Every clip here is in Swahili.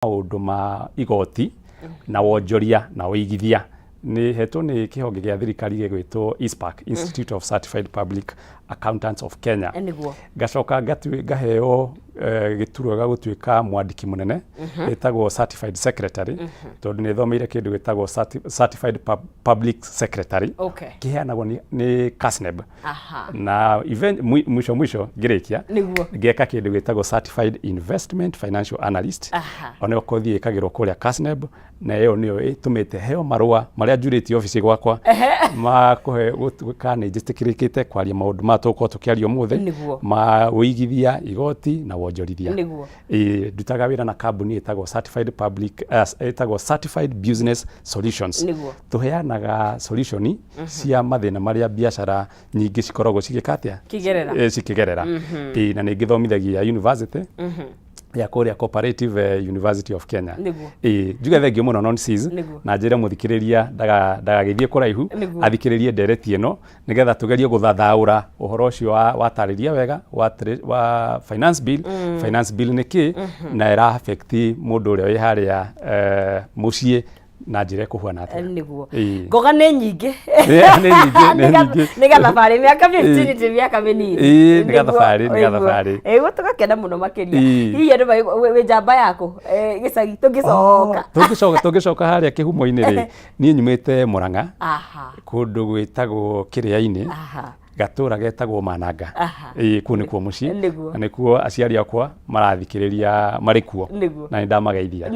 maundu ma igoti na wonjoria na uigithia ni hetwo ni kihonge gya thirikari gigwitwo ISPAC, Institute of Certified Public Accountants of Kenya. Gacoka ngaheo gituro ga gutuika mwandiki munene etagwo Certified Secretary, tondu ni thomeire kindu gitagwo Certified Public Secretary. Kiheanagwo ni KASNEB. Na event mwisho ngirikia ngeka kindu gitagwo Certified Investment Financial Analyst. Ona kothi ikagirwo kuria KASNEB, na iyo niyo itumite heo marua maria njurĩtie office gwakwa ma kuhe kana njĩtĩkĩrĩkĩte kwaria maũndũ ma tũkorwo tũkĩaria ũmũthĩ ma uigithia, igoti na wonjorithia. Ndutaga wĩra na kambuni etagwo Certified Business Solutions. Tuheanaga solution cia mathĩna maria biashara nyingĩ cikoragwo cigĩkatia cikigerera. Na nĩ ngĩthomithagia university ya Korea Cooperative University of Kenya. Njuga thengio muno non-seas na njĩra mũthikĩrĩria ndagagĩthiĩ kũraihu athikĩrĩrie ndereti ĩno nĩgetha tũgerie gũthathaũra ũhoro ũcio watarĩria wega wa finance bill. Finance bill nĩ kĩ na ĩra affect mũndũ ũrĩa wĩ harĩa mũciĩ na njĩra kuhuana atĩa. Niguo ngoga nĩ nyingĩ nĩgetha thabarĩ mĩaka 15 ti mĩaka mĩnini. Nĩgetha thabarĩ ĩguo tũgakena mũno makĩria. Hihi andũ wĩ njamba yako gĩcagi tũngĩcoka harĩa kĩhumo-inĩ rĩ, niĩ nyumĩte Mũrang'a kũndũ gwĩtagwo Kĩrĩa-inĩ gatura getagwo Mananga. Kũu nĩkuo mũciĩ na nĩkuo aciari akwa marathikĩrĩria marĩ kuo na nĩndamageithia.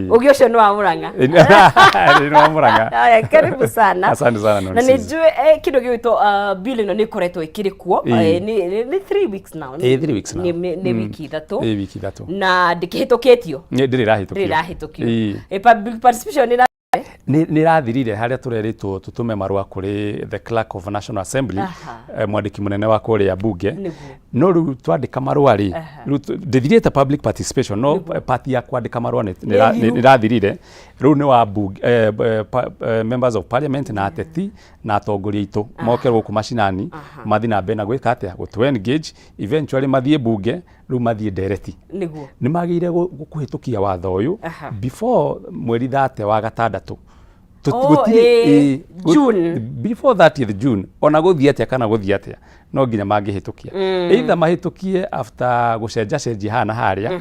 Ũgĩ ũcio nĩ wa Mũrang'a? Nĩ wa Mũrang'a. Karibu sana. Asante sana. Na nĩnjũĩ kĩndũ gĩgwĩtwo bill ĩno nĩ ĩkoretwo ĩkĩrĩ kuo nĩ 3 weeks now. 3 weeks now. Nĩ wiki ithatũ. Wiki ithatũ. Na ndĩkĩhĩtũkĩtio. Ndĩrĩrahĩtũkio. Public participation ni rathirire haria tureritwo tutume marua kuri the Clerk of National Assembly, mwandiki munene wa kuria bunge. No ru twandika marua ri ndithirite public participation, no party ya kwandika marua ni rathirire ru ni wa bunge members of parliament na ateti na atongoria itu moke guku mashinani mathi na mbere na gwika atia gutu engage eventually mathie bunge ru mathie direct. Ni magire gukuhitukia watho uyu before mweri 30 wa gatandatu. June. Before 30th June ona guthie atia kana guthie atia no nginya mangihitukia either mahitukie after gucenja hana haria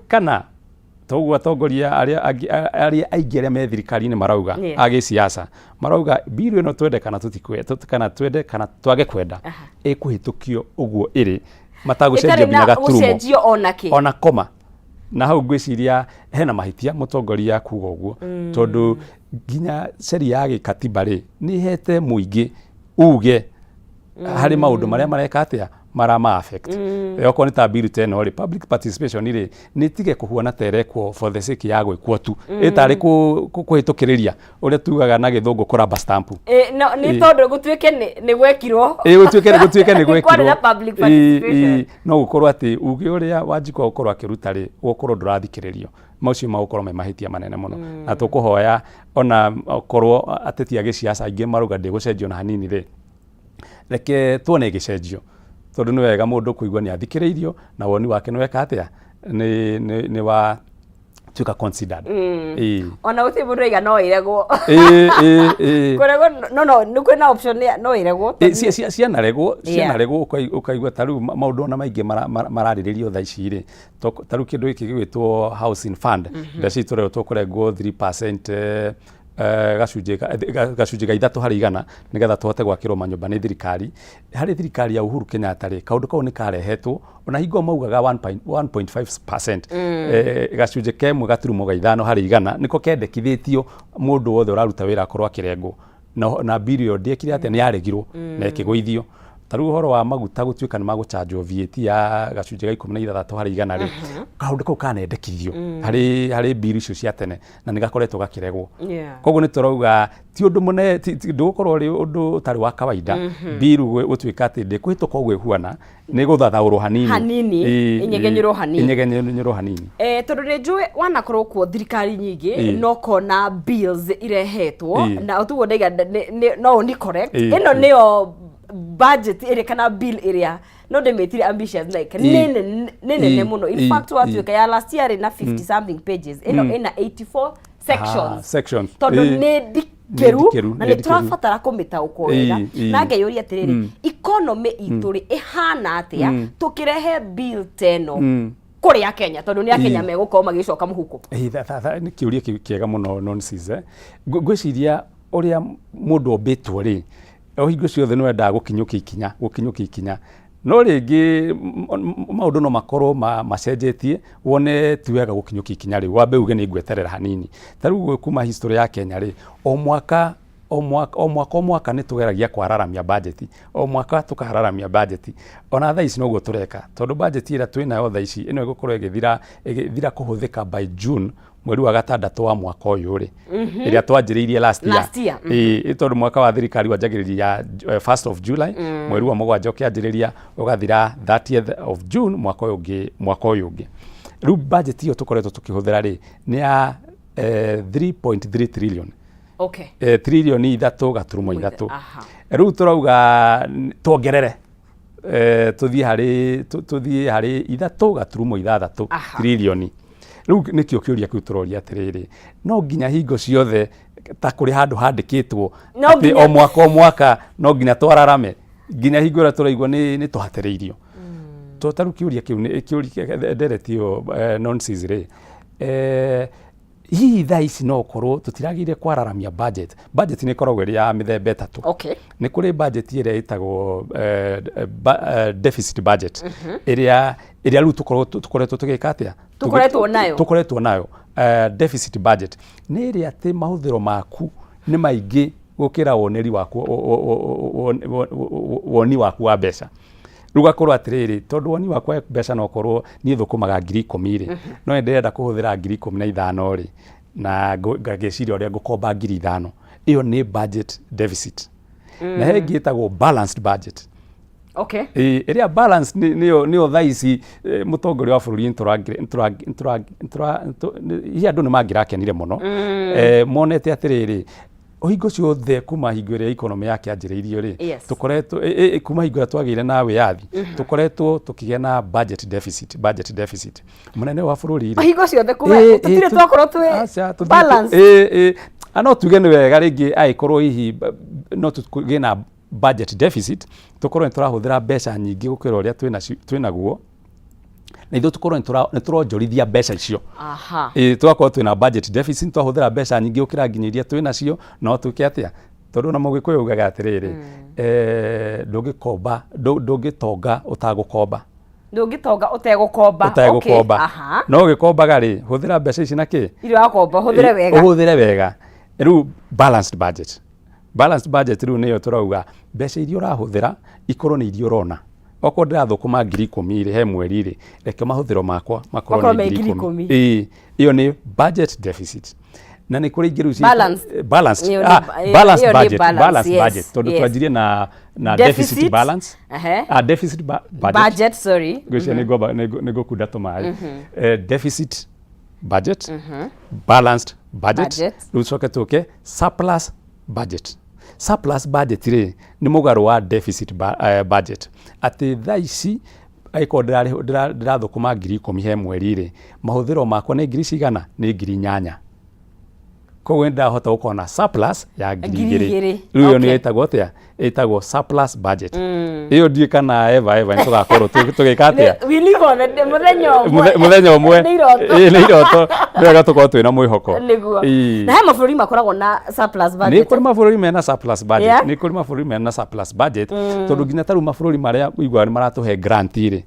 kana toguo atongoria aria aingĩ arĩa me thirikari-inĩ marauga agĩciaca marauga bill ĩno twende kana twende kana twage kwenda ĩkũhĩtũkio ũguo ĩrĩ matagũcenjia nginya gaturumo ona koma. Na hau ngwĩciria hena mahitia mũtongoria kuga ũguo tondũ nginya sheria ya gĩkatiba rĩ nĩ hete mũingĩ uge harĩ maũndũ marĩa mareka atia marama affect. Okorwo nĩ ta bill teno rĩ public participation rĩ nĩ tige kuhuana terekwo for the sake ya gwĩkwo tu ĩtarĩ kũhĩtũkĩrĩria ũrĩa tugaga na gĩthũngũ kũramba stamp. Nĩ tondũ gũtuĩke nĩ gwekirwo gũtuĩke nĩ gwekirwo no gũkorwo atĩ uge ũrĩa Wanjikũ gũkorwo akĩruta rĩ gũkorwo ndũrathikĩrĩrio macio magũkorwo me mahĩtia manene mũno. Na tũkũhoya ona korwo ateti a gĩciaca aingĩ marauga ndĩgũcenjio na hanini rĩ reke tuone gĩcenjio tondu nĩ wega mũndũ kũigua nĩ athikĩrĩirio na woni wake nĩ weka atia nĩ wa tuka considered. Ona gũtirĩ mũndũ aiga no ĩregwo kũregwo nĩ kwĩna option no ĩregwo cianaregwo ũkaigua ta rĩu maũndũ ona maingĩ mararĩrĩrio thaa ici rĩ ta rĩu kĩndũ gĩkĩ gĩgwĩtwo housing fund mbeca itũreo tũkũrengwo 3% gacunjĩ ga 3 harĩ 100 nigetha tuhote gwakĩrwo manyũmba nĩ thirikari. Harĩ thirikari ya Uhuru Kenyatta rĩ kaũndũ kau nĩ karehetwo ona hingo maugaga 1.5% gacunjĩ kemwe gaturumo ga 5 harĩ 100 niko kendekithĩtio mũndũ wothe ũraruta wĩra akorwo akĩrengwo na bill ndĩekire atĩa nĩ yaregirwo na ĩkĩgũithio. Ta rĩu ũhoro wa maguta gũtuĩka nĩ magũchanjwo VAT ya gacunjĩ ga 16 harĩ 100 rĩ kaũndũ kau kanendekithio harĩ bill icio cia tene na nĩ gakoretwo gakĩregwo. Koguo nĩ tũrauga ti ũndũ mũnene ndũgũkorwo ũrĩ ũndũ ũtarĩ wa kawaida bill gũtuĩka atĩ ndĩkũhĩtũka ũguo ĩhuana nĩ gũthathaũrwo hanini inyegenyerwo hanini tondũ nĩ njũĩ wanakorwo kuo thirikari nyingĩ no kona bills irehetwo na ũtugo ndaiga no ni correct ĩno nĩyo budget ere kana bill area no de metire ambitious like nene muno in fact watu ya last year na 50 something pages ina 84 sections todo ne keru na niturafatara kumitaũko wega na ngeyũria atiriri economy ituri ihana atia tukirehe bill teno kuri ya Kenya tondu ni ya Kenya megũkorwo magicoka mũhuko ni kiuria kiega muno nonsense ngwiciria uria mundu ombitwo ri ohingo ciothe no enda gukinyukia ikinya no ringi maundu no makorwo macenjetie wone tiwega gukinyukia ikinya ri wambe uge ni ngweterera hanini tariu kuma history ya Kenya ri o mwaka ni tugeragia kwararamia budget o mwaka tukararamia budget ona thaa ici noguo tureka tondu budget ira twinayo thaa ici ino igukorwo igithira kuhuthika by June mweri wa gatandatu wa mwaka uyu ri iria twanjiriirie last year tondu mwaka wa thirikari wanjagiriria 1st of July mweri wa mugwanja ukianjiriria ugathira 30th of June mwaka uyu ungi riu budget iyo tukoretwo tukihuthira ri ni ya 3.3 trillion trillion ithatu gaturumo ithatu riu turauga tuongerere tuthie hari ithatu gaturumo ithathatu trillion riu nikio kiuria kiu turoria atiriri no nginya hingo ciothe ta kuri handu handikitwo ati o mwaka no nginya twararame nginya hingo ira turaigwa ni tuhatiriirio to taru kiuria kiu ni kiuria deretio nonsense ri hii thaa ici no korwo tutiragire kwararamia budget ni koragwo iri ya mithemba itatu ni kuri budget ire itagwo deficit budget iria riu tukoretwo tugika atia tukoretwo nayo deficit budget ni iria ati mahuthiro maku ni maingi gukira woneri waku wa mbeca rugakorwo atiriri tondu woni wakwa mbeca no korwo ni thukumaga 10,000 ri no ndenda kuhuthira 15,000 ri na ngageciria uria ngukomba 5,000 iyo ni budget deficit na hengi itagwo balanced budget iria balance niyo thaa ici mutongoria wa bururi hiya andu ni mangirakenire muno monete atiriri ohingo ciothe kuma hingo ria economy yake anjiriirio ri tukoretwo kuma hingo ria twagire na wiathi tukoretwo tukigia na budget deficit munene wa bururi ri ohingo ciothe kuma tutire twakorwo twi balance ano tuge ni wega ringi aikorwo hihi no tugie na budget deficit tukorwo turahuthira mbeca nyingi gukira uria twinaguo na ithu tukorwo ni turonjorithia mbeca icio tugakorwo twina budget deficit twahuthira mbeca nyingi gukira nginya iria twinacio no tuke atia tondu na mugikuyu ugaga atiriri ndungitonga utagukomba no gikombaga ri huthira mbeca ici na ki irio akomba huthire wega riu balanced budget riu niyo turauga mbeca iria urahuthira ikorwo ni iria urona okorwo ndirathukuma 10,000 he mweri ri reke mahuthiro makwa makorwo ni 10,000 iyo ni budget deficit na ni kuri ingiru balanced budget tondu twanjirie na deficit balance deficit budget sorry gwicia ni gukunda tumai deficit budget balanced budget rucoke tuke surplus budget ri ni mugaru wa deficit budget ati thaa ici aiko ndirathukuma 10,000 he mweri ri mahuthiro makwa ni 8,000 ni 8,000 koguo ndahota gukona surplus ya 2,000 riu yo ni itagwo atia itagwo surplus budget iyo ndie kana eva ni tugakorwo tugika atia muthenya umwe ni iroto ndega tukorwo twina mwihoko na he mabũrũri makoragwo na surplus budget ni kuri mabũrũri mena surplus budget ni kuri mabũrũri mena surplus budget tondu nginya taru mabũrũri maria igwa ni maratuhe grant ri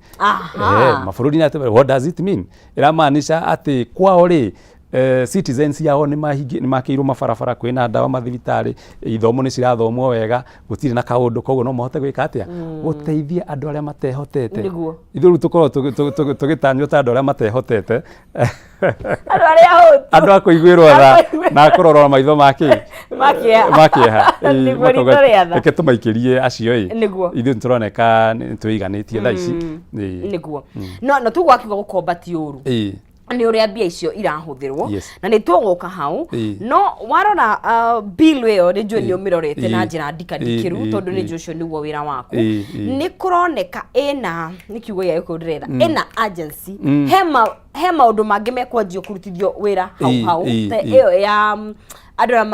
mabũrũri na what does it mean iramaanisha ati kwao ri citizens yao ni makirwo mabarabara kwina ndawa mathibitari ithomo ni cirathomwo wega gutire na kaundu koguo no mahote gwika atia guteithia andu aria matehotete ithu tukorwo tugitanywo ta andu aria matehotete andu akuiguirwo tha na kurorora maitho makieha reke tumaikirie acio ithu turoneka tuiganitie thaa ici niguo no tugwakiuga gukomba ti uru ni uria mbia icio irahuthirwo na ni twogoka hau no warora bill weyo ni njwe ni umirorete na njira ndikadikiru tondu ni njwe cio niguo wira waku ni kuroneka ena ni kiugo ya kudirera ena agency he maundu mangi mekwanjio kurutithio wira hau iyo ya andå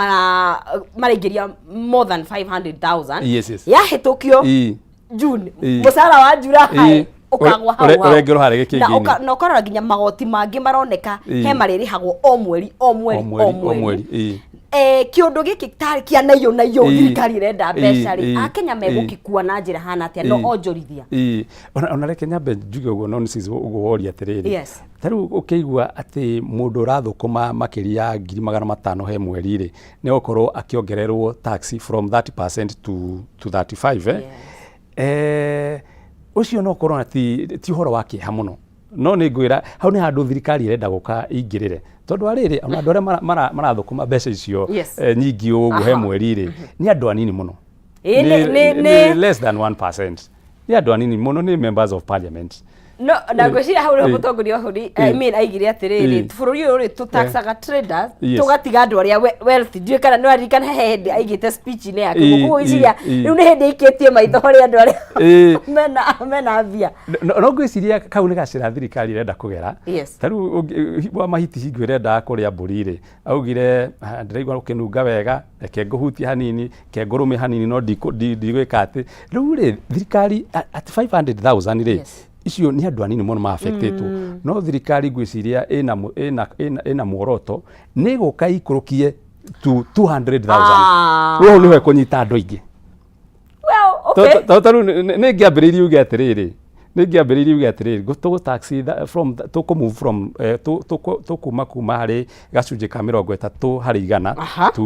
maraingĩria more than 500,000 yahetũkio June mũcara wa July ukagwa hau urengerwo harä gä kä na ukarora nginya magoti mangĩ maroneka he marĩrĩhagwo o mweri kiundu gĩkĩ tarĩ kĩa nayo thirikari irenda mbeca rĩ akenya megũkikua na njĩra hana atĩa no onjorithia ona reke nyambe njuge ũguo no nĩ ũguo woria atĩrĩrĩ tarĩu ũkĩigua atĩ mũndũ ũrathũkũma makĩria ya 500,000 he mweri rĩ nĩ gũkorwo akĩongererwo tax from 30% to 35 ucio no korona ti horo wa kĩeha mũno no nĩ ngwĩra hau nĩ handũ thirikari irenda gũka ingĩrĩre tondu arĩrĩ andũ arĩa marathũkũma mbeca icio nyingĩ ũguo he mweri rĩ nĩ andũ anini mũno nĩ less than 1% nĩ andũ anini mũno nĩ members of parliament no ndagwĩciria hau nĩ mũtongoria bũrũri I mean aigire atĩrĩrĩ bũrũri ũyũ rĩ tũtaxaga traders tũgatiga andũ arĩa wealthy ndiũ kana no aririkana he hĩndĩ aigĩte speech-inĩ yake gũkũ iciria rĩu nĩ hĩndĩ aikĩtie maitho harĩ andũ arĩa mena mbia no ngwĩciria kau nĩ gacĩra thirikari irenda kũgera ta rĩu wa mahiti hingo ĩrenda kũrĩa mbũri rĩ augire ndĩraigua ũkĩnunga wega reke ngũhutie hanini ke ngũrũme hanini no ndigwĩka atĩ rĩu rĩ thirikari at 500,000 rĩ icio ni andu anini muno ma-affectetwo no thirikari ngwĩciria ĩna muoroto nĩ gũka ikurukie to 200,000 rĩu nĩwe kũnyita andũ aingĩ tarĩu nĩ ngĩambĩrĩirie uge atĩrĩrĩ tũkũmove from tũkuma harĩ gacunjĩ ka 30 harĩ 100 to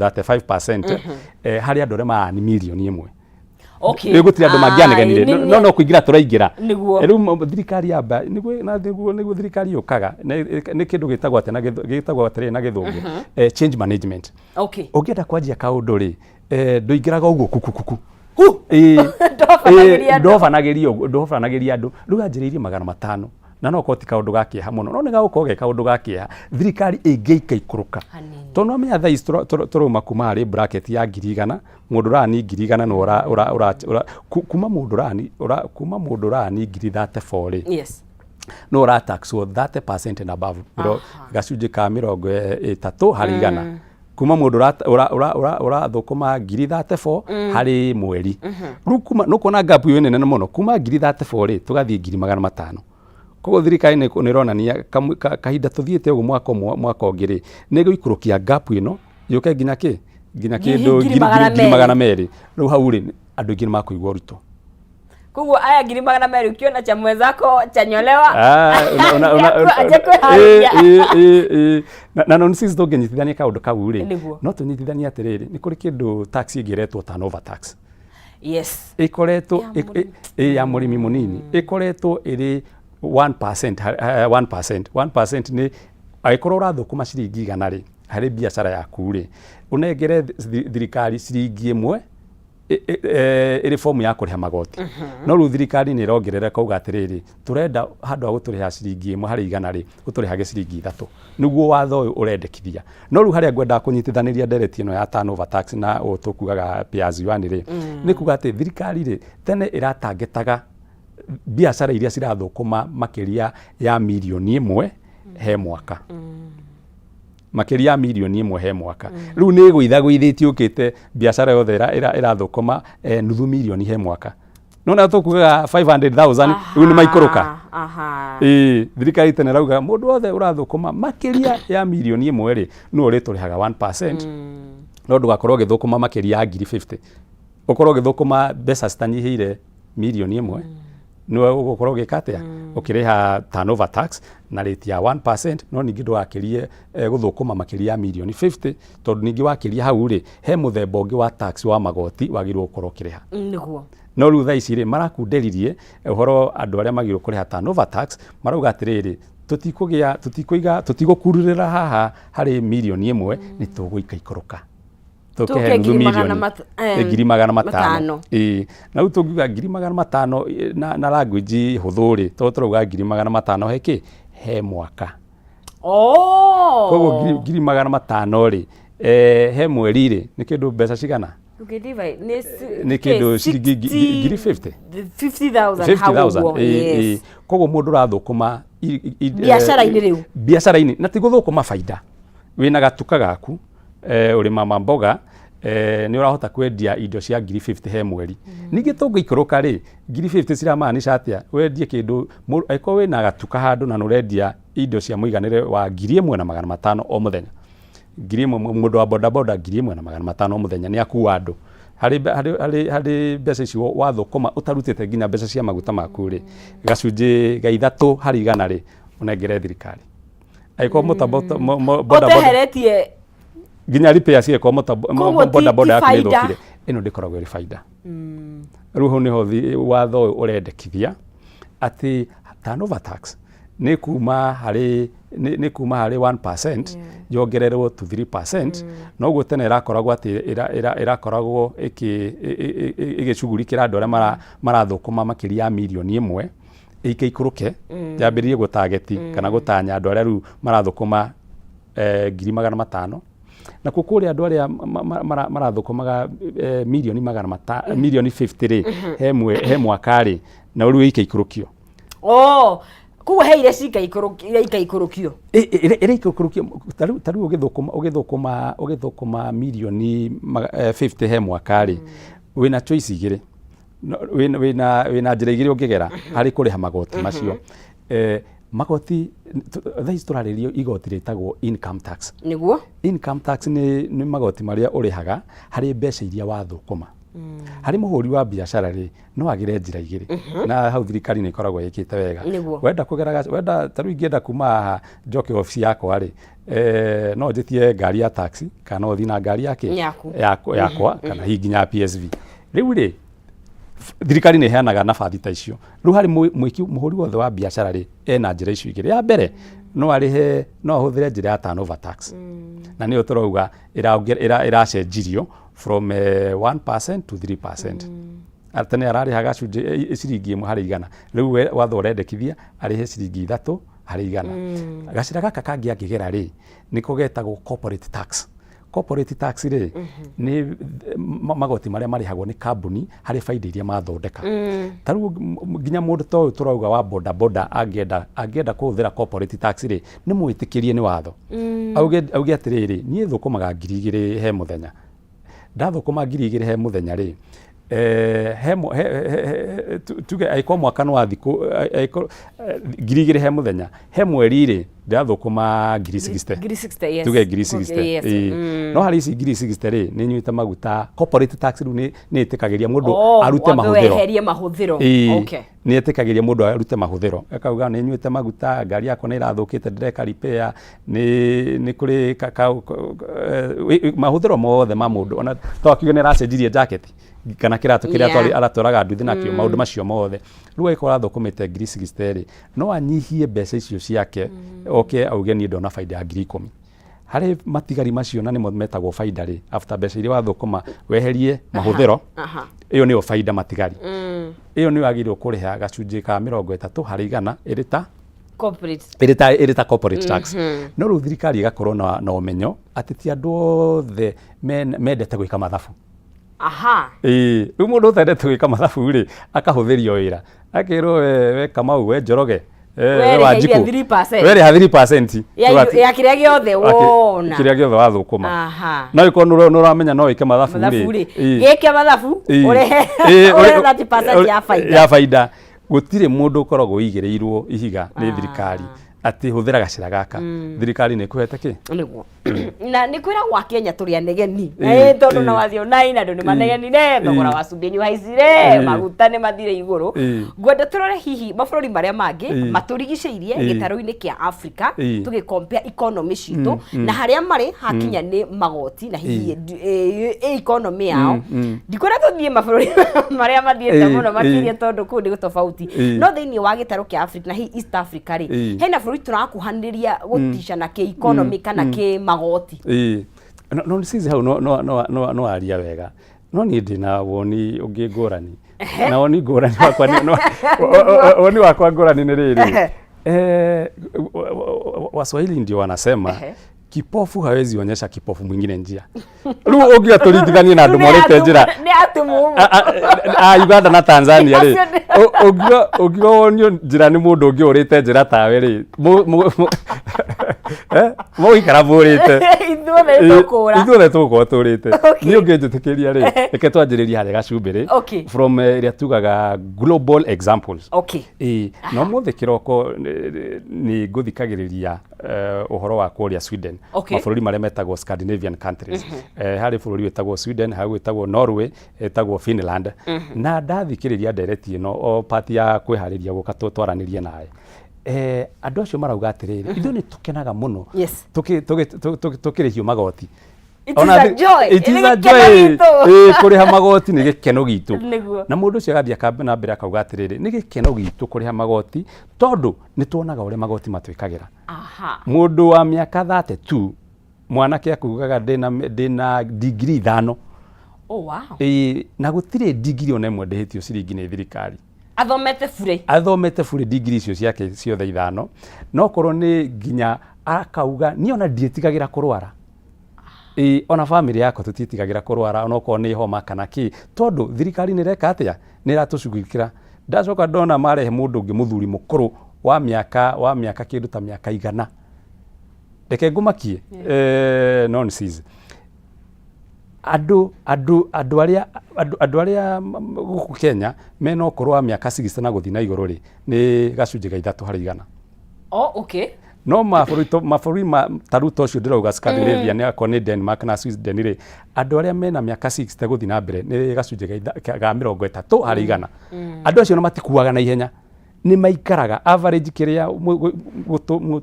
35% harĩ andũ arĩa marani mirioni ĩmwe rĩu gũtirĩ andũ mangĩanegenire no kũingĩra tũraingĩra rĩu thirikari yamba nĩguo thirikari yũkaga nĩ kĩndũ gĩtagwo atĩ na gĩthũngũ change management ũngĩenda kwanjia kaũndũ rĩ ndũingĩraga ũguo kukukuku ndobanagĩria andũ rĩu anjĩrĩirie 500 na no koti kaũndũ ga kĩeha mũno no nĩ gagũkorwo ge kaũndũ ga kĩeha thirikari ĩngĩika ikũrũka tondũ no menya thaa ici tũrauma kuma harĩ bracket ya 100 mũndũ ũrani 100 no kuma mũndũ ũrani 34 rĩ no ũrataxwo 30% and above gacunjĩ ka 30 harĩ 100 kuma mũndũ ũrathũkũma 34 harĩ mweri rĩu kuma no kuona gap ĩyo nene mũno kuma 34 rĩ tũgathiĩ 500,000 koguo thirikari nĩ ĩronania kahinda tũthiĩte ũguo mwaka ũngĩ rĩ nĩ gũikũrũkia gap ĩno yũke nginya kĩndũ 200,000 rĩu hau rĩ andũ aingĩ nĩ makũigua ũritũ koguo aya 200,000 ukiona cha mwenzako chanyolewa na no sisi tũngĩnyitithania kaũndũ kau rĩ no tũnyitithanie atĩrĩrĩ nĩ kũrĩ kĩndũ tax ĩngĩretwo turnover tax ĩkoretwo ya mũrĩmi mũnini ĩkoretwo ĩrĩ 1% nĩ agĩkorwo ũrathũkũma ciringi 100 rĩ harĩ biacara yaku rĩ ũnengere thirikari ciringi 1 ĩrĩ fomu ya kũrĩha magoti no rĩu thirikari nĩ ĩrongerera kauga atĩrĩrĩ tũrenda handũ ha gũtũrĩha ciringi 1 harĩ 100 rĩ ũtũrĩhage ciringi 3 nĩguo watho ũyũ ũrendekithia no rĩu harĩa ngwendaga kũnyitithanĩria ndereti ĩno ya turnover tax na tũkugaga pairs one rĩ nĩ kuga atĩ thirikari rĩ tene ĩratangetaga biacara iria cirathũkũma makĩria ya mirioni 1 he mwaka makĩria ya mirioni 1 he mwaka rĩu nĩ gũithagũithĩtio ũkĩte biacara yothe ĩrathũkũma nuthu mirioni he mwaka no na tũkugaga 500,000 rĩu nĩ maikũrũka thirikari tene rauga mũndũ wothe ũrathũkũma makĩria ya mirioni 1 rĩ no ũrĩtũrĩhaga 1% no ndũgakorwo ũgĩthũkũma makĩria ya 50,000 ũkorwo ũgĩthũkũma mbeca citanyihĩire mirioni 1 no ũgũkorwo ũgĩka atĩa ũkĩrĩha turnover tax na rate ya 1% no ningĩ ndũgakĩrie gũthũkũma makĩria ya mirioni 50 tondũ ningĩ wakĩria hau rĩ he mũthemba ũngĩ wa tax wa magoti wagĩrĩirwo gũkorwo ũkĩrĩha nĩguo no rĩu thaa ici rĩ marakundĩririe ũhoro andũ arĩa magĩrĩirwo kũrĩha turnover tax marauga atĩrĩrĩ tũtigũkururĩra haha harĩ mirioni 1 nĩ tũgũika ikũrũka tũkehe nuthu mirioni 500,000 na rĩu tũngiuga 500,000 na language hũthũ rĩ tondũ tũrauga 500,000 he mwaka Koguo ngiri 500 ri he mweri ri ni kindu mbeca cigana ni kindu ciringi ngiri 50,000 koguo mundu rathukuma biacara-ini na ti guthukuma faida wina gatuka gaku uri mama mboga ni urahota kwendia indo cia ngiri 50 he mweri ningi tungikuruka ri ngiri 50 ciramaanisha atia wendie kindu aiko wina gatuka handu na nurendia indo cia muiganire wa 1,500 o muthenya ngiri mundu wa boda boda 1,500 o muthenya ni akuwa andu hari mbeca icio wathukuma utarutite nginya mbeca cia maguta maku ri gacunji ga 3 harĩ 100 ri unengere thirikari aiko boda boda nginya repair cieko boda boda yaku nithukire ino ndikoragwo iri faida riu ho niho watho urendekithia ati turnover tax ni kuma hari 1% yongererwo to 3% noguo tene irakoragwo ati irakoragwo igicugurikira andu aria marathukuma makiria milioni 1 ikuruke yambiririe gutageti kana gutanya andu aria riu marathukuma 500,000 na kukuri andu aria marathukumaga milioni 50 ri he mwaka ri na riu ikaikurukio kuwa he ile ikaikurukio taru ugithukuma milioni 50 he mwaka ri wina choice igire wina njira igire ungigera hari kuriha magoti macio magoti thaici turaririo igoti ritagwo income tax niguo income tax ni magoti maria urihaga hari mbeca iria wathukuma hari muhuri wa biacara ri no agire njira igire na hau thirikari ni ikoragwo yikite wega wenda kugeraga wenda taru ingienda kuma njoke ofisi yakwa ri no njitie ngari ya taxi kana othi na ngari yake yakwa kana hi nginya PSV riu ri thirikari ni heanaga nabathi ta icio riu hari muhuri wothe wa biacara ri ena njira icio igire ya mbere no arihe no ahuthire njira ya turnover tax na niyo turauga iracenjirio from 1% to 3%. Atene ararihaga cunji ciringi 1 harĩ 100 riu watho urendekithia arihe ciringi 3 harĩ 100 gacira gaka kangi angigera ri niko getagwo corporate tax. Corporate tax ri ni magoti maria marihagwo ni kambuni hari faida iria mathondeka taru nginya mundu to turauga wa boda boda angienda kuhuthira corporate tax ri ni mwitikirie ni watho auge atiriri nie thukumaga 2,000 he muthenya ndathukuma 2,000 he muthenya ri tuge aiko mwaka no athiku aiko 2,000 he muthenya he mweri ri ndathukuma 60 yes tuge 60 no hari ici 60 ri ni nyuite maguta corporate tax ru ni itikagiria mundu arute mahuthiro okay ni itikagiria mundu arute mahuthiro akauga ni nyuite maguta ngari yako ni irathukite ndireka repair ni kuri mahuthiro mothe ma mundu ona to akiuga ni racenjirie jacket kana kiratu kiria aratwaraga nduthi nakio maundu macio mothe riu aikora thukumite 60 ri no anyihie mbeca icio ciake okay auge ni ndona faida ya 10,000 hari matigari macio na nimo metagwo faida ri after mbeca iria wathukuma weherie mahuthiro iyo niyo faida matigari iyo ni wagirwo kuriha gacunji ka 30 harĩ 100 irita corporate tax no riu thirikari igakorwo na umenyo ati ti andu othe mendete gwika mathabu riu mundu utendete gwika mathabu ri akahuthirio wira akirwo we Kamau we Njoroge Wanjiku weri ha 3% ya kiria giothe wona kiria giothe wathukuma no iko nuramenya no ike mathabu ri gike mathabu urehe 30% ya faida gutire mundu ukoragwo igireirwo ihiga ni thirikari ati huthira gacira gaka thirikari ni kuhete ki niguo na ni kwira gwa Kenya turi anegeni tondu na wathio nai na ndu ni manegeni ne thogora wa cumbĩ ni haicire maguta ni mathire iguru ngwenda turore hihi mabũrũri maria mangi maturigicĩirie gĩtarũ-inĩ kia Africa tugicompare economy citu na haria mari hakinya ni magoti na hihi economy yao ndikwenda tuthie mabũrũri maria mathiete muno makiria tondu kuu ni tofauti no thiini wa gĩtarũ kia Africa na hihi East Africa ri hena bũrũri turakuhanĩria guticana ki economy kana ki magoti no sisi hau no aria wega no ni ndina woni ungi ngurani na woni ngurani wakwa woni wakwa ngurani ni riri Waswahili ndio wanasema kipofu hawezi onyesha kipofu mwingine njia. Rĩu ũngĩaturingithania na andũ morĩte njĩra. Nĩ atumu. Uganda na Tanzania rĩ. Ũngĩonio njĩra nĩ mũndũ ũngĩ ũrĩte njĩra tawe rĩ. Mũikara mũrĩte. Ithuothe tũgũkorwo tũrĩte. Niĩ ũngĩnjĩtĩkĩria rĩ, reke twanjĩrĩrie harĩa gacumbĩ rĩ. From ĩrĩa tugaga global examples. No mũthĩ kĩroko nĩ ngũthikagĩrĩria ũhoro wa kũrĩa Sweden. Mabũrũri marĩa metagwo Scandinavian countries. Harĩ bũrũri wetagwo Sweden, harĩ wetagwo Norway, etagwo Finland. Na ndathikĩrĩria ndereti ĩno o pati ya kwĩharĩria gũka twaranĩrie nawe. Andũ acio marauga atĩrĩrĩ, ithuĩ nĩ tũkenaga mũno tũkĩrĩhio magoti. It is a joy. It is a joy. Kũrĩha magoti nĩ gĩkeno gitũ. Na mũndũ ũcio agathiĩ akambe na mbere akauga atĩrĩrĩ, nĩ gĩkeno gitũ kũrĩha magoti tondũ nĩ tuonaga ũrĩa magoti matwĩkagĩra. Mũndũ wa mĩaka 32 mwanake akugaga ndĩna degree 5. Na gũtirĩ degree ona ĩmwe ndĩhĩtio ciringi nĩ thirikari. Athomete bure degree icio ciake ciothe 5. No korwo nĩ nginya akauga niĩ ona ndiĩtigagĩra kũrwara. Ona family yako tutitigagĩra kũrwara ona okorwo nĩ homa kana kĩ tondũ thirikari nĩ reka atĩa nĩ ratũcugurikĩra. Ndacoka ndona marehe mũndũ ũngĩ mũthuri mũkũrũ wa mĩaka kĩndũ ta mĩaka 100. Reke ngumakie nonsense. Andũ arĩa gũkũ Kenya mena ũkũrũ wa mĩaka 60 na gũthiĩ na igũrũ rĩ nĩ gacunjĩ ga 3 harĩ 100. No mabũrũri taruta ũcio ndĩrauga Scandinavia nĩ akorwo nĩ Denmark na Sweden rĩ andũ arĩa mena mĩaka 60 gũthiĩ na mbere nĩ gacunjĩ ga 30 harĩ 100. Andũ acio matikuaga na ihenya, nĩ maikaraga average kĩrĩa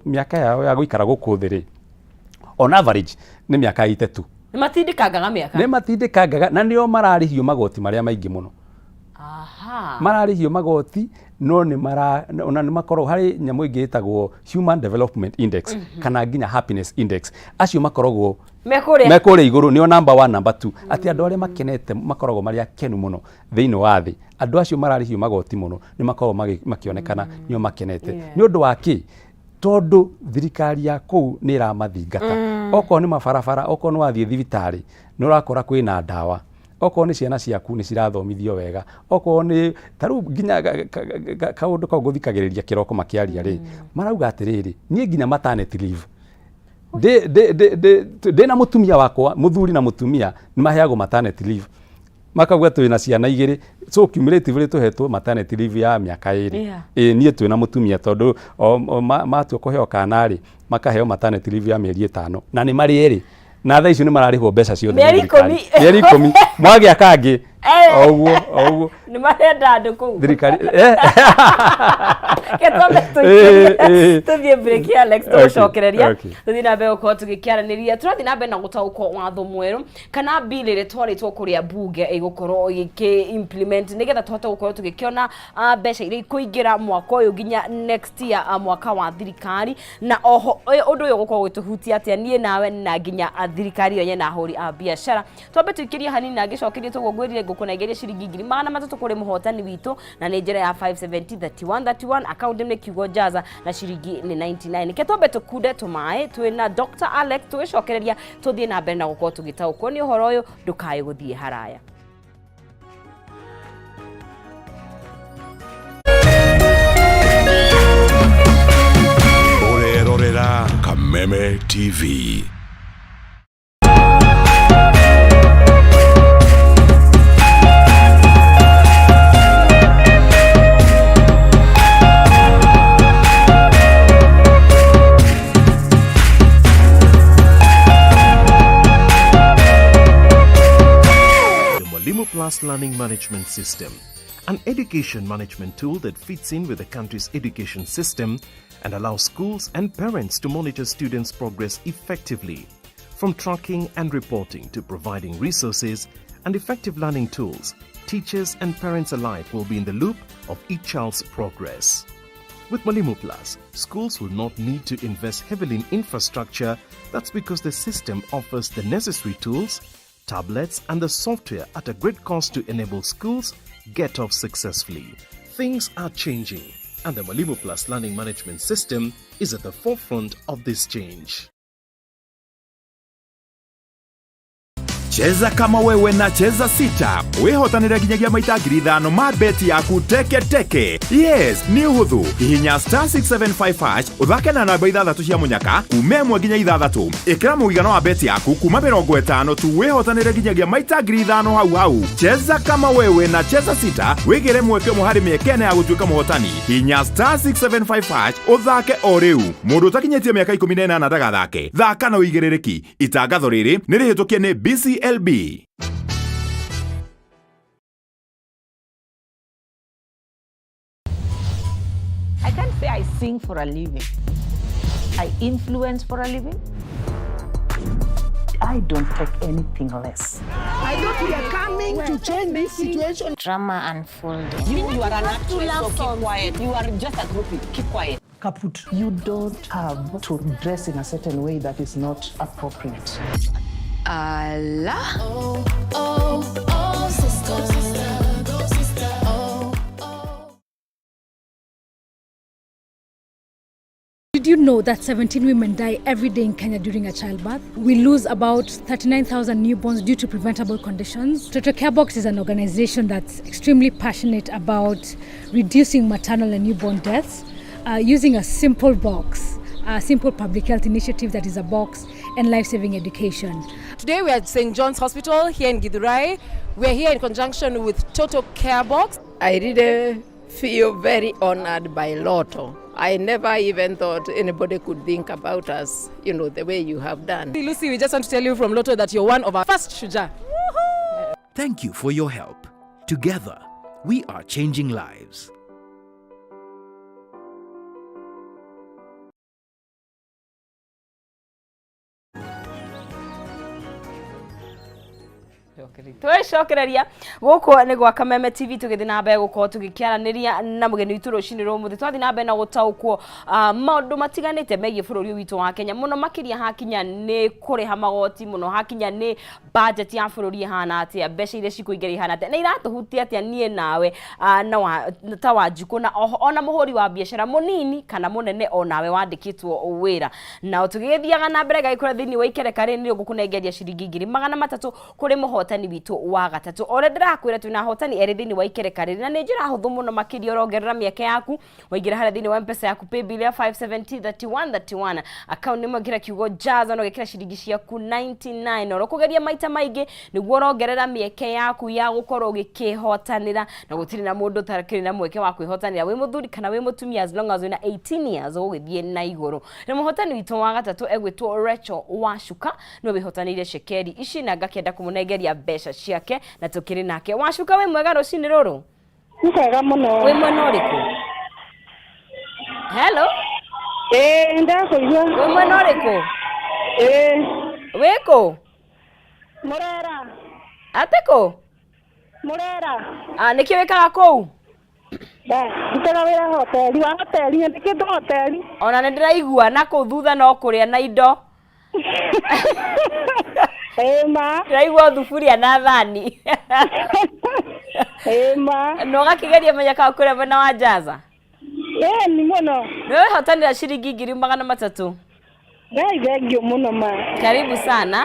mĩaka yao ya gũikara gũkũ thĩ rĩ on average nĩ mĩaka 3. Nĩ matindĩkangaga na nĩo mararĩhio magoti marĩa maingĩ mũno. Mararĩhio magoti no ona nĩ makorwo harĩ nyamũ ĩngĩ ĩtagwo Human Development Index kana nginya Happiness Index. Acio makoragwo mekũrĩa igũrũ nĩo number 1 number 2. Atĩ andũ arĩa makenete makoragwo marĩ akenu mũno thĩinĩ wa thĩ. Andũ acio mararĩhio magoti mũno nĩ makoragwo makĩonekana nĩo makenete. Nĩ ũndũ wa kĩ? Tondũ thirikari ya kũu nĩ ĩramathingata. Okorwo nĩ mabarabara, okorwo nĩ wathiĩ thibitarĩ, nĩ ũrakora kwĩna ndawa. Okorwo nĩ ciana ciaku nĩ cirathomithio wega. Okorwo nĩ tarĩu nginya kaũndũ kau gũthikagĩrĩria kĩroko makĩaria rĩ, marauga atĩrĩrĩ, niĩ nginya maternity leave. Ndĩna mũtumia wakwa, mũthuri na mũtumia nĩ maheagwo maternity leave. Makauga twĩna ciana 2, so cumulatively tũhetwo maternity leave ya mĩaka 2. Niĩ twĩna mũtumia tondũ matua kũheo kana rĩ makaheo maternity leave ya mĩeri 5 na nĩ marĩ erĩ. Na thaa icio nĩ mararĩhwo mbeca ciothe. Mĩeri 10. Mwagĩa kangĩ. Oguo. Nĩ marenda andũ kũu. Thirikari. Tũthiĩ break ya Alex tũcokereria. Tũthiĩ na mbere gũkorwo tũgĩkĩaranĩria. Tũrathiĩ na mbere na gũtaũkwo watho mwerũ kana bill ĩrĩa twarĩtwo kũrĩa bunge ĩgũkorwo ĩgĩkĩ-implement nĩgetha tũhote gũkorwo tũgĩkĩona mbeca iria ikũingĩra mwaka ũyũ nginya next year mwaka wa thirikari. Na oho ũndũ ũyũ ũgũkorwo gĩtũhutia atĩa niĩ nawe na nginya thirikari yenye na ahũri a biacara. Twambe tũikĩrie hanini na ngĩcokerie tũgũngũĩrire ngũkũnengeria ciringi 300 kũrĩ mũhotani witũ na nĩ njĩra ya 570 account nĩ kiugo jaza na ciringi nĩ 99. Nĩke twambe tũkunde tũmaĩ twĩna Dr. Alex tũgĩcokereria tũthiĩ na mbere na gũkorwo tũgĩtaũkwo nĩ ũhoro ũyũ ndũkae gũthiĩ haraya. Ũrerorera Kameme TV. Plus Learning Management System, an education management tool that fits in with the country's education system and allows schools and parents to monitor students' progress effectively. From tracking and reporting to providing resources and effective learning tools, teachers and parents alike will be in the loop of each child's progress. With Mwalimu Plus, schools will not need to invest heavily in infrastructure. That's because the system offers the necessary tools, tablets and the software at a great cost to enable schools get off successfully. Things are changing. and the Mwalimu Plus learning management system is at the forefront of this change. Cheza kama wewe na cheza sita. Wehotanira ginyagia maita 5,000 ma beti yaku teke. Yes, ni uhuthu. Hihinya *675# uthake na namba 6 cia munyaka kuma 1 nginya 6. Ikira muigano wa beti yaku kuma 50 tu wehotanira ginyagia maita 5,000 hau. Cheza kama wewe na cheza sita. Wigire mweke muhari miekene ya gutuika muhotani. Hihinya *675# uthake o riu. Mundu utakinyetie miaka 18 ndagathake. Thaka na uigirereki. Itangatho riri nirihitukie ni BCLB. I can't say I sing for a living. I influence for a living. I don't take anything less. I thought we are coming to change this situation. Drama unfolding. You are an actress, so keep quiet. You are just a groupie. Keep quiet. Kaput. You don't have to dress in a certain way that is not appropriate. Allah. Oh, oh, oh, sister, go sister. Oh, oh. Did you know that 17 women die every day in Kenya during a childbirth? We lose about 39,000 newborns due to preventable conditions. Toto Care Box is an organization that's extremely passionate about reducing maternal and newborn deaths using a simple box, a simple public health initiative that is a box, and life-saving education. Today we are at St. John's Hospital here in Githurai. We are here in conjunction with Toto Care Box. I really feel very honored by Lotto. I never even thought anybody could think about us, you know, the way you have done. Lucy, we just want to tell you from Lotto that you're one of our first Shuja. Thank you for your help. Together, we are changing lives. Twicokereria guku ni gwa Kameme TV tugithi na mbere gukorwo tugikiaraniria na mugeni witu rucini rumuthi twathi na mbere na gutaukwo maundu matiganite megie bururi witu wa Kenya muno makiria hakinya ni kuriha magoti muno hakinya ni budget ya bururi hana atia mbeca iria cikuingeri hana atia na iratuhutia atia nie nawe na ta wanjuku na ona muhuri wa biashara munini kana munene onawe wandikitwo wira na tugithiaga na mbere gaikura thini wa ikerekari ni gukunengeria ciringi 300 kuri muhotani witu wa gatatu ore ndirakwira twina hotani eri thini wa ikerekariri na ni njira huthu muno makiria urongerera mieke yaku waingira hara thini wa mpesa yaku pay bill ya 5703131 account nimo ngira kiugo jaza no gekira ciringi ciaku 99 oro kugeria maita maingi niguo urongerera mieke yaku ya gukorwo gikihotanira na gutiri na mundu tarakiri na mweke wa kwihotanira wi muthuri kana wi mutumia as long as wina 18 years ugithie na iguru na muhotani witu wa gatatu egwitwo Rachel Washuka no bihotanire shekeri ici na ngakenda kumunengeria besha ciake na tukiri nake Washuka we mwega rucini ruru mwega muno we mwena uriku hello ndakuigua we mwena uriku wiko Murera ateko Murera niki wikaga kou ndutaga wira hoteli wa hoteli ndikitu hoteli ona ndiraigua na kou thutha no kuria na indo ma ndiraigua thufuria na thani ma no gakigeria menya ka kuria bana wa jaza ni muno wewe hotanira ciringi 300 thank you muno ma karibu sana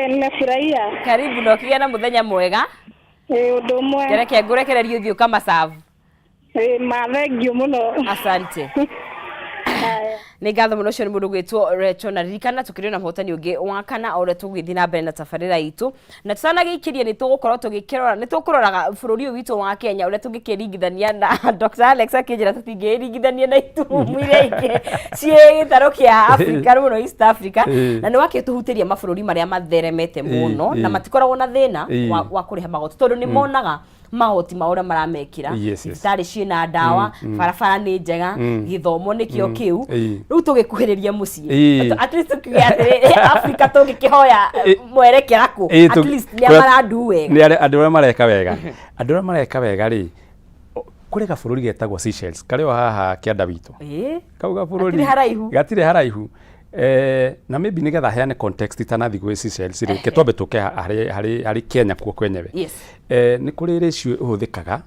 nafurahia karibu no kigena muthenya mwega undu mwe gereke ngurekereria uthio kama serve ma thank you muno asante ni gatho muno cio ni mundu gwitwo Rachel na ririkana tukiri na muhotani ungi wa kana ore tugithi na mbere na tabarira itu na tutanagikiria ni tugukorwo tugikirora ni tukuroraga bururi witu wa Kenya ure tugikiringithania na Dr. Alex akijira tutingiringithania na itu mwire ingi cie gitaro kia Africa runo East Africa na ni wake tuhutiria mabururi maria matheremete muno na matikoragwo na thina wa kuriha magoti tondu ni monaga mahoti maura maramekira thitari ciina ndawa barabara ni njega githomo nikio kiu riu tugikuhiriria mucii at least tukiathire Africa tugikihoya mwerekera ku at least ni amarandu wega ni andu mareka wega andu mareka wega ri kuri ga bururi getagwo Seychelles kari o haha kianda witu kau ga bururi gatire haraihu na maybe nigetha heane context itanathi gwe Seychelles ri ketwambe tuke hari Kenya kuo kwenyewe ni kuri ratio uhuthikaga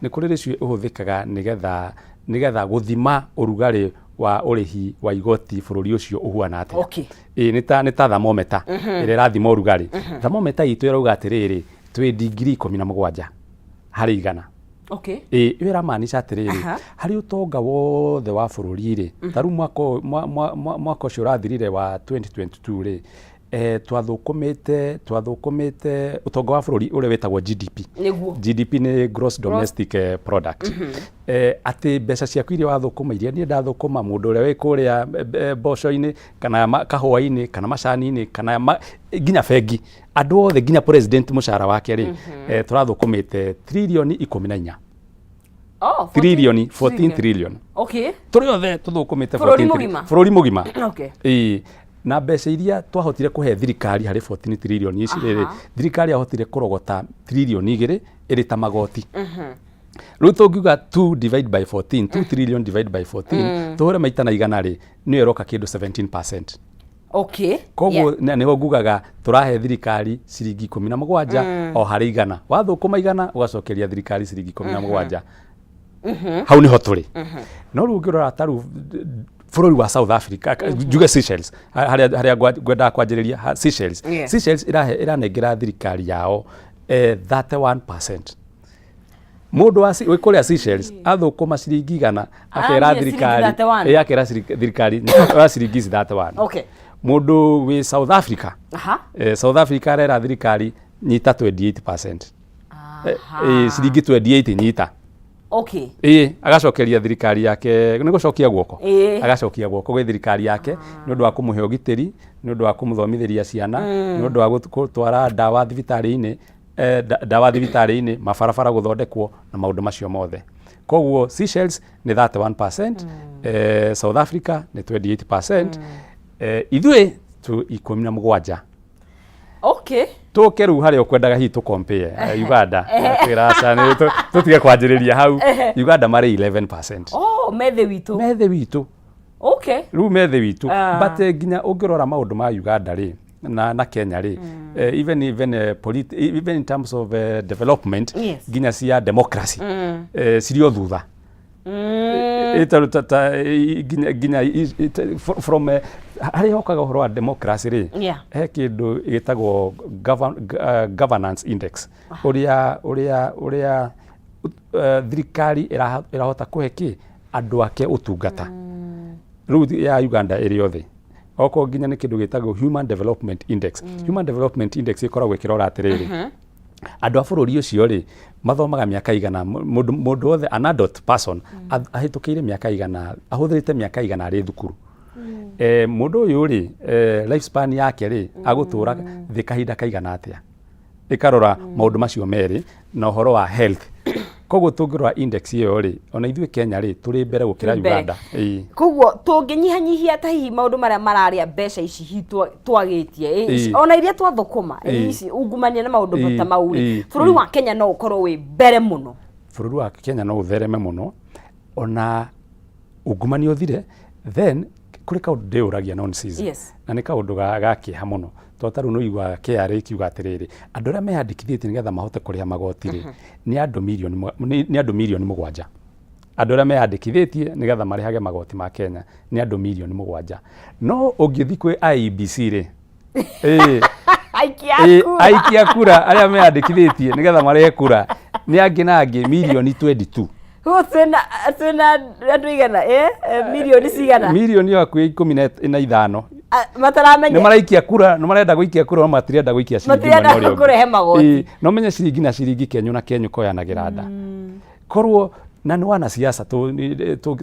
ni kuri ratio uhuthikaga nigetha nigetha guthima urugari wa urihi wa igoti bururi ucio uhuana atia. Okay. Ni ta thermometer ire rathima urugari. Thermometer itu irauga atiriri twi degree 17 hari igana. Okay. Wira maanisha atiriri hari utonga wothe wa bururi ri taru mwaka ucio urathirire wa 2022 ri twathukumite utonga wa bururi uri wetagwo GDP. GDP ni gross domestic product. Ati mbeca ciaku iria wathukuma iria ni ndathukuma mundu uria wi kuria mboco-ini kana kahua-ini kana macani-ini kana ginya bengi andu othe ginya president mushara wake ri turathukumite trilioni 14. Trilioni 14 trillion. Okay. Turi othe tuthukumite 14 bururi mugima. Okay. Na mbeca iria twahotire kuhe thirikari hari 14 trillion ici riri thirikari yahotire kurogota trillion 2 iri ta magoti. Riu tungiuga 2 divide by 14 2 trillion divide by 14 tuhure maita na igana ri ni eroka kindu 17%. Okay. Koguo niho ngugaga turahe thirikari ciringi 17 o hari igana. Wathukuma igana ugacokeria thirikari ciringi 17. Hau niho turi. No riu ngirora taru bururi wa South Africa juga Seychelles haria gwenda kwanjiriria Seychelles. Seychelles iranengera thirikari yao 31%. Mundu wa kuria Seychelles athukuma ciringi igana akera thirikari akera thirikari wa ciringi 31. Okay. Mundu wi South Africa South Africa arera thirikari nyita 28%. Ciringi 28 nyita. Okay. Agacokeria thirikari yake ni gucokia guoko. Agacokia guoko gwe thirikari yake ni undu wa kumuhe ugitiri, ni undu wa kumuthomithiria ciana, ni undu wa gutwara dawa thibitari-ini, mabarabara guthondekwo na maundu macio mothe. Koguo Seychelles ni 31%, South Africa ni 28%, ithwe tu 17. Okay. Tuke riu haria ukwendaga hi tu compare Uganda twiracani tutige kwanjiriria hau Uganda mari 11%. Oh, methe witu. Okay. Riu methe witu but ginya ungirora maundu ma Uganda ri na Kenya ri even in terms of development ginya cia democracy cirio thutha. Ginya from hari hokaga uhoro wa democracy ri he kindu gitagwo governance index uria thirikari irahota kuhe ki andu ake utungata. Riu ya Uganda iri othe oko ginya ni kindu gitagwo human development index. Human development index ikoragwo ikirora atiriri andu a bururi ucio ri mathomaga miaka igana mundu wothe an adult person ahitukire miaka igana ahuthirite miaka igana ari thukuru. Mundu uyu ri lifespan yake ri agutura thi kahinda kaigana atia ikarora maundu macio meri na uhoro wa health. Koguo tungirora index iyo ri ona ithuĩ Kenya ri turi mbere gukira Uganda. Koguo tunginyihanyihia ta hihi maundu maria mararia mbeca ici hitu twagitie ona iria twathukuma ici ungumania na maundu ta mau ri bururi wa Kenya no ukorwo wi mbere muno. Bururi wa Kenya no uthereme muno ona ungumania uthire then kuri kaundu ndiuragia non-season na ni kaundu gakiha muno totaru no igwa KRA kiuga atiriri andu aria meyandikithitie nigetha mahote kuriha magoti ri ni andu milioni 7. Andu aria meyandikithitie nigetha marihage magoti ma Kenya ni andu milioni 7. No ungithi kwi IEBC ri aikia kura aria meyandikithitie nigetha marihe kura ni angi na angi milioni 22. Tuna andu igana milioni cigana milioni ya kwi 15 mataramenya ni maraikia kura no marenda guikia kura no matirenda guikia ciringi matirenda kurehe magoti no menye ciringi na ciringi Kenya na Kenya koyanagira nda korwo na ni wana siasa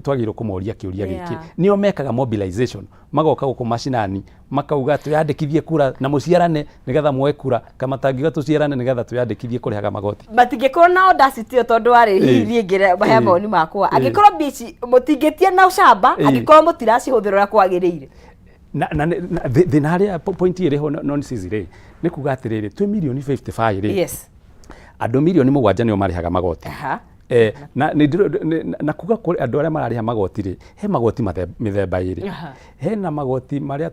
twagirwo kumoria kiuria giki nio mekaga mobilization magoka guku mashinani makauga tuyandikithie kura na muciarane nigetha mwe kura kama tangiga tuciarane nigetha tuyandikithie kurihaga magoti matingikorwo na audacity tondu ari hithi ngire bahe maoni makwa angikorwo bici mutingitie na ucamba angikorwo mutiracihuthira kwagiriire na thina haria point iriho non-season ri ni kuga atiriri 2 milioni 55 ri andu milioni 7 nio marihaga magoti na kuga kuri andu aria marariha magoti ri he magoti mithemba iri hena magoti maria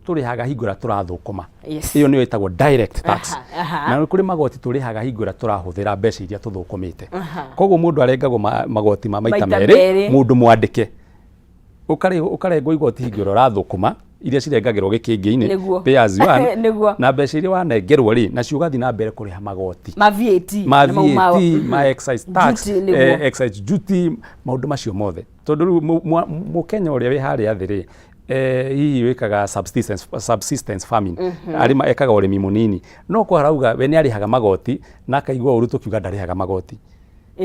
turihaga hingura turathukuma iyo niyo itagwo direct tax na kuri magoti turihaga hingura turahuthira mbeca iria tuthukumite koguo mundu arengagwo magoti ma maita meri mundu mwandike ukarengwo igoti hingura urathukuma iria cirengagirwo gikingi-ini pay as you earn na mbeca iria wanengerwo ri nacio ugathi na mbere kuriha magoti ma excise tax excise duty maundu macio mothe tondu mukenya uria wi haria thiri hihi wikaga subsistence farming arima ekaga urimi munini no ko arauga we ni arihaga magoti na akaigwa uru tukiuga ndarihaga magoti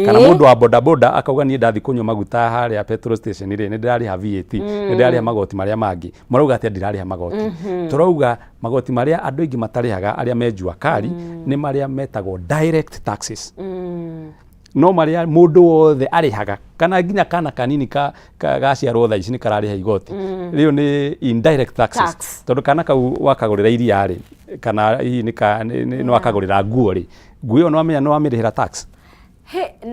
kana mundu wa boda boda akauga ni ndathi kunywa maguta haria petrol station ri ni ndirariha VAT ni ndirariha magoti maria mangi marauga ati ndirariha magoti turauga magoti maria andu ingi matarihaga aria menjua kari ni maria metagwo direct taxes no maria mundu wothe arihaga kana nginya kana kanini gaciarwo thaa ici ni karariha igoti riu ni indirect taxes tondu kana kau wakagurira iria ri kana hihi ni wakagurira nguo ri nguo iyo no amenya no amirihira tax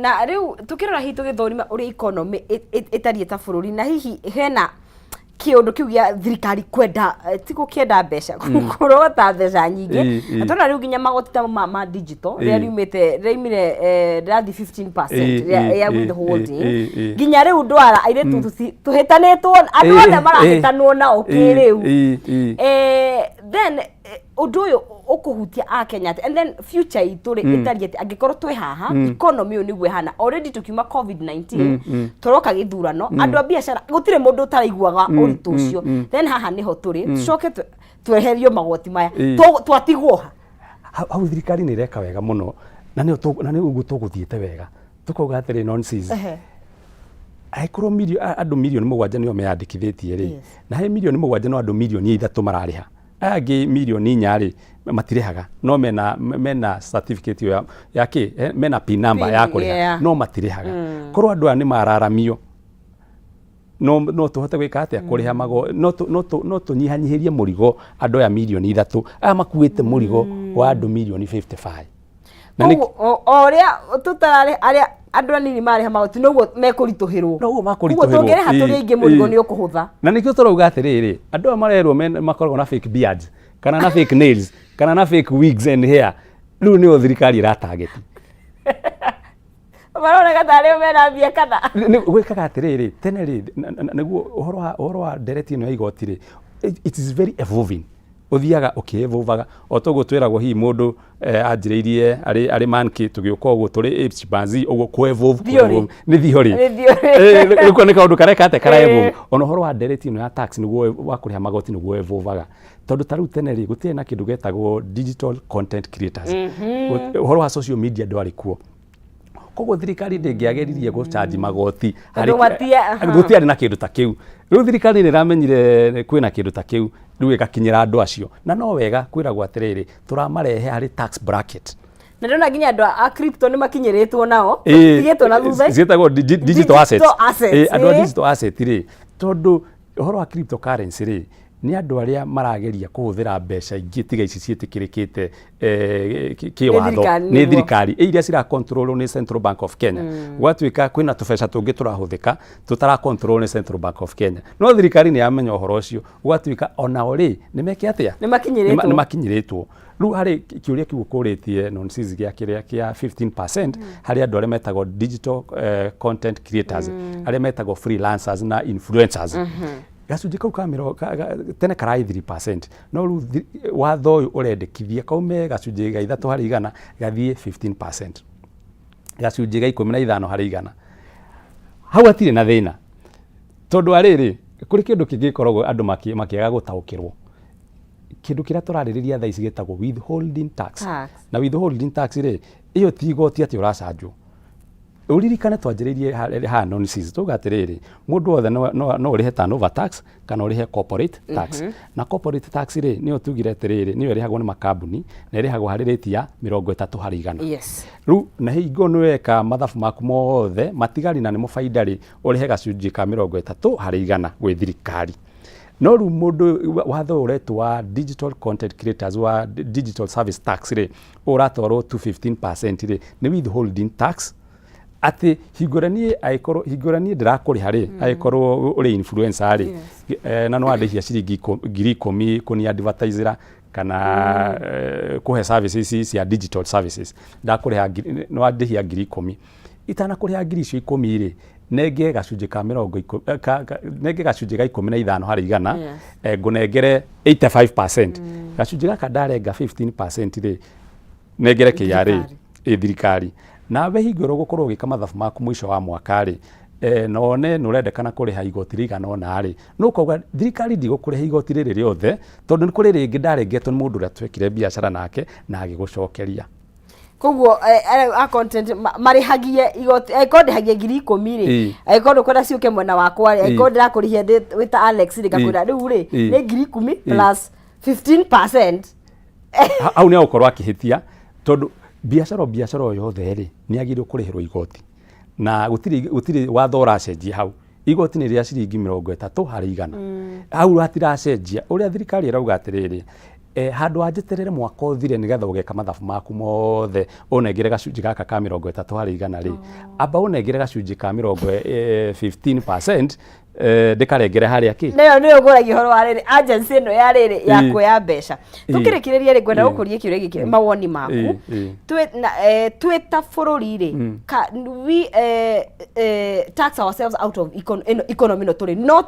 na riu tukirora hitu githorima uri economy itarie ta bururi na hihi hena kiundu kiu gia thirikari kwenda tiko kienda mbeca kurota mbeca nyingi atona riu nginya magoti ta ma digital ria riumire rathi 15% ya withholding nginya riu ndwara aire tuhitanitwo andu othe marahitanwo na ukiriu then undu uyu ukuhutia a Kenya and then future itu ri itarie angikorwo twi haha economy uyu niguo hana already tukiuma covid-19 toroka githurano andu a biashara gutire mundu taraiguaga uritu ucio then haha niho turi tucoke tweherio magoti maya twatigwo hau thirikari ni reka wega muno na ni uguo tuguthiete wega tukoga atiri nonsense aikorwo andu milioni 7 nio meyandikithitie ri na he milioni 7 no andu milioni 3 marariha agi milioni 4 ri matirihaga no mena certificate ya ki mena pin number ya kuriha no matirihaga korwo andu ani mararamio no tuhote gwika atia kuriha mago no tunyihanyihirie murigo andu ya milioni 3 makuite murigo wa andu milioni 55 na ni oria tutarare aria andu anini mariha magoti noguo mekurituhirwo noguo makurituhirwo tungere haturi ingi murigo ni ukuhutha na nikio turauga atiriri andu marerwo makorwo na fake beards kana na fake nails kana na fake wigs and hair riu ni thirikari iratargeti marona gatari mena bia kana ni gwikaga atiriri tene ri niguo uhoro wa dereti no igoti ri it is very evolving uthiaga ukievolvaga otogo twiragwo hi mundu anjiriirie ari manki tugiuka uguo turi chimpanzee uguo kwevolve ni thiori riko ni kaundu kareka ate karaevolve ono horo wa dereti no ya tax niguo wakuriha magoti niguo evolvaga tondu taru tene ri gutie na kindu getagwo digital content creators horo wa social media ndwari kuo koguo thirikari ndingiageririe gucharge magoti gutiari na kindu ta kiu riu thirikari ni ramenyire kwina kindu ta kiu riu igakinyira andu acio na no wega kwiragwo atiriri turamarehe hari tax bracket na ndona nginya andu a crypto ni makinyiritwo nao tigetwo na thutha zietagwo digital assets andu a digital asset ri tondu uhoro wa cryptocurrency ri ni andu aria marageria kuhuthira mbeca ingi tiga ici cietikirikite kiwatho ni thirikari iria cira control ni Central Bank of Kenya gwatuika kwina tubeca tungi turahuthika tutara control ni Central Bank of Kenya no thirikari ni yamenya uhoro ucio gwatuika ona ori ni meke atia ni makinyiritwo riu hari kiuria kiu kuritie nonsense gia kiria kia 15% hari andu aria metagwo digital content creators aria metagwo freelancers na influencers gacunjĩ kau kamero tene karai 3% no riu watho uyu urendekithia kaume gacunjĩ ga 3 harĩ 100 gathie 15%, gacunjĩ ga 15 harĩ 100 hau atire na thina tondu ariri kuri kindu kingikoragwo andu makiaga gutaukirwo kindu kiria turaririria thaa ici gitagwo withholding tax na withholding tax ri iyo ti igoti ati uracanjwo uririkane twanjiririe ha nonsense tuga atiriri mundu wothe no urihe turnover tax kana urihe corporate tax na corporate tax ri niyo tugire atiriri niyo irihagwo ni makambuni na irihagwo hari rate ya 30 harĩ 100 yes ru na hingo no weka mathabu maku mothe matigari na ni mufaida ri urihe gacunjĩ ka 30 harĩ 100 gwi thirikari no ru mundu watho uretu wa digital content creators wa digital service tax ri uratwarwo to 15% ri ni withholding tax ati hinguranie ndirakuriha ri aikorwo uri influencer ri na no andihia ciringi 10,000 kuni advertiser kana kuhe services cia digital services ndakuriha no andihia 10,000 itana kuriha 10,000 ri nenge gacunje ka 50 nenge gacunje ga 15 hari igana ngunengere 85% gacunje gaka ndarenga 15% ri negere KRA thirikari nawe hingoro gukorwo gika mathabu maku mwisho wa mwaka ri none nurendekana kuriha igoti rigana ona ri nuko thirikari ndigukuriha igoti riri riothe tondu ni kuri ringi ndarengetwo ni mundu uria twekire biacara nake na agigucokeria koguo a content marihagie igoti aikonde hagie 10,000 ri aikonde kwenda ciuke mwena wakwa ri aikonde rakurihia wita Alex ri gakwira riu ri ni 10,000 plus 15% au ni ukorwa akihitia tondu biacara yothe ri ni agirwo kurihirwo igoti na gutiri watho uracenjia hau igoti ni ria ciringi 30 hari igana hau ratiracenjia uria thirikari irauga atiriri handu anjeterere mwaka uthire nigetha ugeka mathabu maku mothe unengere gacunji gaka ka 30 hari igana ri amba unengere gacunji ka 15% ndikarengere haria ki niyo ngoragio horo wa riri agency ino ya riri ya kuoya mbeca tukirikireria ri kwenda gukuria kiuria giki mawoni maku twita bururi ri we tax ourselves out of economy no turi no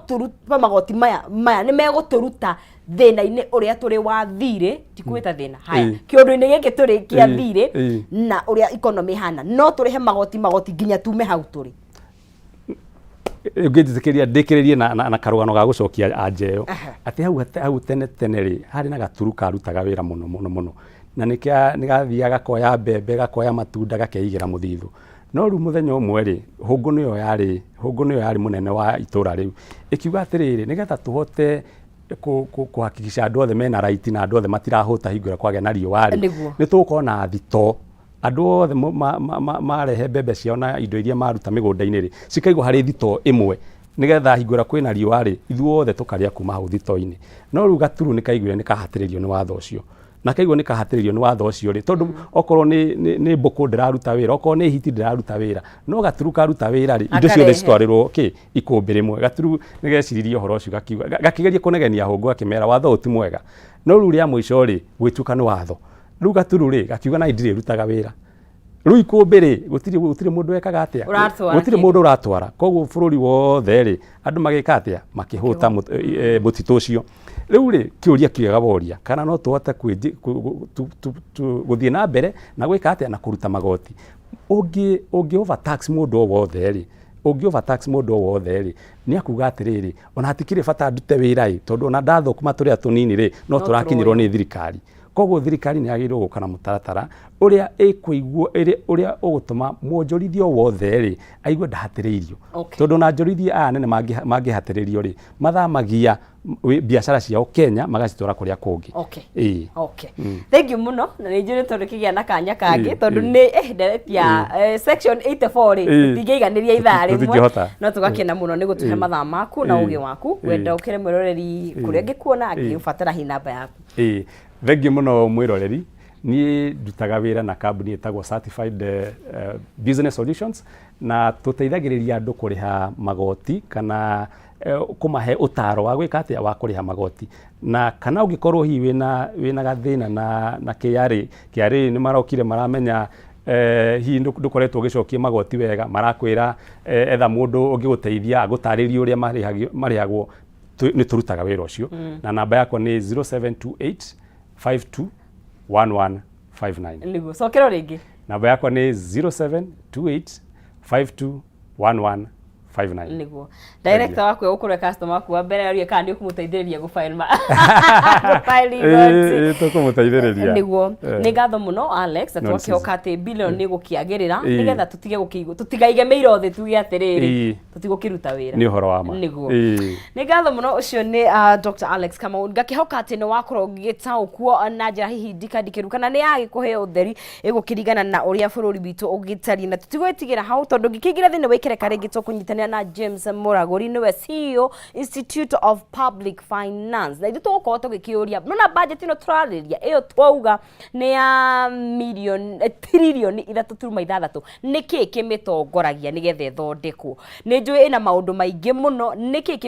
turuta magoti maya ni meguturuta thina-ini uria turi wa thire tikwita thina haya kiundu-ini giki turi kia thire na uria economy hana no turihe magoti nginya tume hau turi ngithikeria ndikiririe na karugano ga gucokia anjeo ati hau tene ri hari na gaturu karutaga wira muno na nigathiaga koya mbembe gakoya matunda gakeigira muthithu no ru muthenya umwe ri hungu niyo yari munene wa itura riu ikiuga atiriri nigetha tuhote kuhakikisha andu othe mena right na andu othe matirahuta hingura kwage na riũa ri ni tukona thito andu othe marehe mbembe ciao na indo iria maruta migunda-ini ri cikaigwo hari thito imwe nigetha hingura kwina riũa ri ithuothe tukaria kuma hau thito-ini no ru gaturu nikaiguire nikahatiririo ni watho ucio na kaigwo nikahatiririo ni watho ucio ri tondu okorwo ni mbuku ndiraruta wira okorwo ni hiti ndiraruta wira no gaturu karuta wira ri indo ciothe citwarirwo ikumbi rimwe gaturu nigeciririe horo ucio gakigeria kunegenia hungu akimera watho uti mwega no ru ria mwisho ri gwituka ni watho ru gaturu ri gakiuga na indire rutaga wira ru ikumbi ri gutiri mundu ekaga atia gutiri mundu uratwara koguo bururi wothe ri andu magika atia makihuta mutitu ucio riu ri kiuria kiega boria kana no tuhote guthie na mbere na gwika atia na kuruta magoti ungi overtax mundu wothe ri ungi overtax mundu wothe ri ni akuga atiriri ona hatikire bata ndute wira ri tondu ona ndathokuma turia tunini ri no turakinyirwo ni thirikari koguo thirikari ni agirwo gukana mutaratara uria ikuigwo uria ugutuma mwonjorithio wothe ri aigwe ndahatiriirio tondu na njorithia aya nene mangihatiriirio ri mathamagia biacara ciao Kenya magacitwara kuria kungi thank you muno na ninjuri tondu kigia na kanya kangi tondu ni directia section 84 ri tingiganiria ithaa rimwe no tugakena muno ni gutuhe mathaa maku na ugi waku wenda ukire mwiroreri kuria ngikuona angiubatara hi namba yaku thank you muno mwiroreri ni ndutaga wira na kambuni etagwo Certified Business Solutions na tuteithagiriria andu kuriha magoti kana kumahe utaro wa gwika atia wa kuriha magoti na kana ungikorwo hi wina gathina na KRA ni marokire maramenya hi ndukoretwo gicokie magoti wega marakwira etha mundu ungiguteithia agutaririe uria marihagwo ni turutaga wira ucio na namba yakwa ni 0728 521159 niguo cokero ringi namba yakwa ni 0728 521159 niguo director wakwe ukure customer waku wa mbere arie kana ni ukumuteithiriria gufile tukumuteithiriria niguo ni ngatho muno Alex atwakihoka ati billion ni gukiagirira nigetha tutigaige meiro thi tuge atiriri tutigukiruta wira ni uhoro wa ma niguo ni ngatho muno ucio ni Dr. Alex Kamau ngakihoka ati ni wakorwo gitaukwo na njira hihi ndikandikiru kana ni agikuhe utheri igukirigana na uria bururi bitu ugitari na tutigwetigira hau tondu ngikigira thini wikire kare gito kunyitana tũraranĩria na James Mũragũri niwe CEO Institute of Public Finance. Na ithuĩ tũgũkorwo tũgĩkĩũria nona budget ĩno tũrarĩrĩria ĩyo twauga nĩ ya tririoni 3.6 nĩkĩ kĩmĩtongoragia nĩgetha ĩthondekwo. Nĩ njũĩ ĩna maũndũ maingĩ mũno, nĩkĩ